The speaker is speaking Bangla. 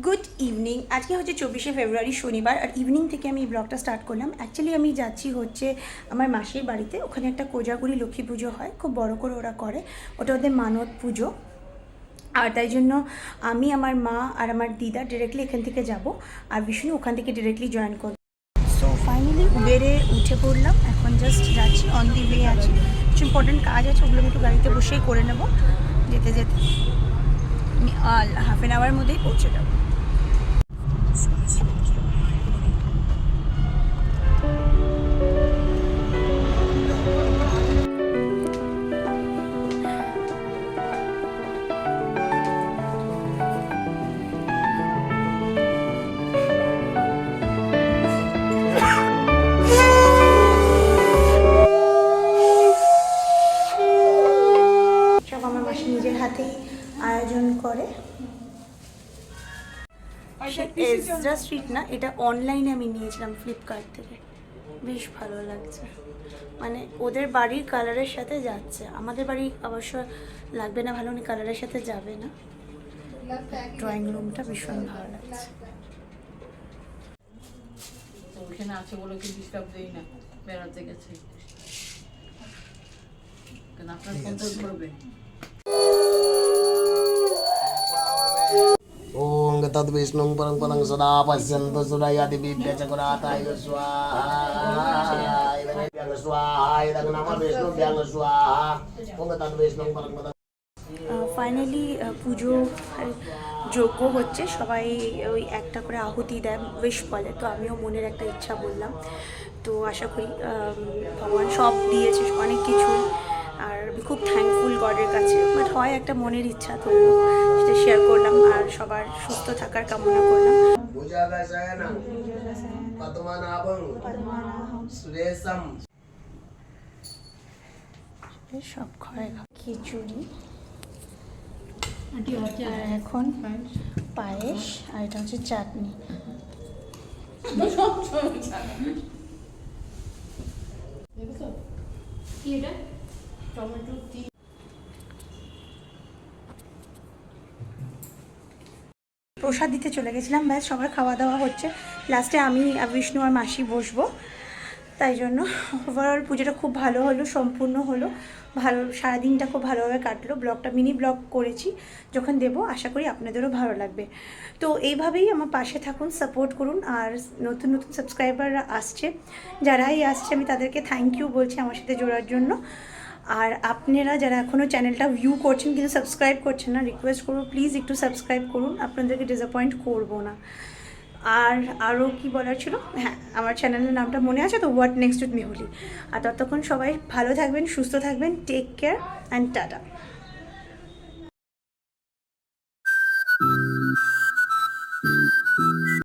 Good evening. আজকে হচ্ছে 24শে ফেব্রুয়ারি শনিবার, আর ইভিনিং থেকে আমি এই ব্লগটা স্টার্ট করলাম। অ্যাকচুয়ালি আমি যাচ্ছি হচ্ছে আমার মাসির বাড়িতে। ওখানে একটা কোজাগরি লক্ষ্মী পুজো হয়, খুব বড় করে ওরা করে, ওটা ওদের মানত পুজো। আর তাই জন্য আমি, আমার মা আর আমার দিদা ডিরেক্টলি এখান থেকে যাব, আর বিষ্ণু ওখান থেকে ডিরেক্টলি জয়েন করবে। সো ফাইনালি উবেরে উঠে পড়লাম, এখন জাস্ট যাচ্ছি, অন দি ওয়ে আছি। কিছু ইম্পর্টেন্ট কাজ আছে, ওগুলো আমি একটু গাড়িতে বসেই করে নেব। যেতে যেতে আমি হাফ অ্যান আওয়ার মধ্যেই পৌঁছে যাবো। সব আমার মাসি নিজের হাতেই আয়োজন করে। এজরা স্ট্রিট না, এটা অনলাইনে আমি নিয়েছিলাম ফ্লিপকার্ট থেকে। বেশ ভালো লাগছে, মানে ওদের বাড়ির কালারের সাথে যাচ্ছে। আমাদের বাড়ি অবশ্য লাগবে না, ভালো কালারের সাথে যাবে না। ড্রয়িং রুমটা ভীষণ ভালো লাগছে। ওখানে আছে বলে কি ডিস্টার্ব দেই না, বেড়াতে গেছে কেন আপনার কন্ট্রোল করবে। ओम तद विष्णु परं परं सदा पश्यन्तु सुरयाति विद्यचक्राताय स्वाहा व्यंग स्वाहा इदं नमः विष्णु व्यंग स्वाहा ओम तद विष्णु परं परं। ফাইনালি পুজো যজ্ঞ হচ্ছে, সবাই ওই একটা করে আহুতি দেয়, উইশ বলে। তো আমিও মনের একটা ইচ্ছা বললাম, তো আশা করি ভগবান সব দিয়েছে, অনেক কিছুই। আর আমি খুব থ্যাঙ্কফুল গডের কাছে, বাট হয় একটা মনের ইচ্ছা, তো সেটা শেয়ার করলাম আর সবার সুস্থ থাকার কামনা করলাম। भुजगशयनं पद्मनाभं सुरेशं। সব ঘরে খিচুড়ি, আর এখন পায়েস, আর এটা হচ্ছে চাটনি। প্রসাদ দিতে চলে গেছিলাম, ব্যাস সবার খাওয়া দাওয়া হচ্ছে। লাস্টে আমি আর বিষ্ণু আর মাসি বসবো। তাই জন্য ওভারঅল পুজোটা খুব ভালো হলো, সম্পূর্ণ হলো ভালো। সারাদিনটা খুব ভালোভাবে কাটলো। ব্লগটা মিনি ব্লগ করেছি, যখন দেবো আশা করি আপনাদেরও ভালো লাগবে। তো এইভাবেই আমার পাশে থাকুন, সাপোর্ট করুন। আর নতুন নতুন সাবস্ক্রাইবাররা আসছে, যারাই আসছে আমি তাদেরকে থ্যাংক ইউ বলছি আমার সাথে জোড়ার জন্য। আর আপনারা যারা এখনও চ্যানেলটা ভিউ করছেন কিন্তু সাবস্ক্রাইব করছেন না, রিকোয়েস্ট করবো প্লিজ একটু সাবস্ক্রাইব করুন, আপনাদেরকে ডিসঅ্যাপয়েন্ট করবো না। আর আরও কি বলার ছিল, হ্যাঁ, আমার চ্যানেলের নামটা মনে আছে তো, হোয়াট নেক্সট উইথ মেহুলি। আর ততক্ষণ সবাই ভালো থাকবেন, সুস্থ থাকবেন, টেক কেয়ার অ্যান্ড টাটা।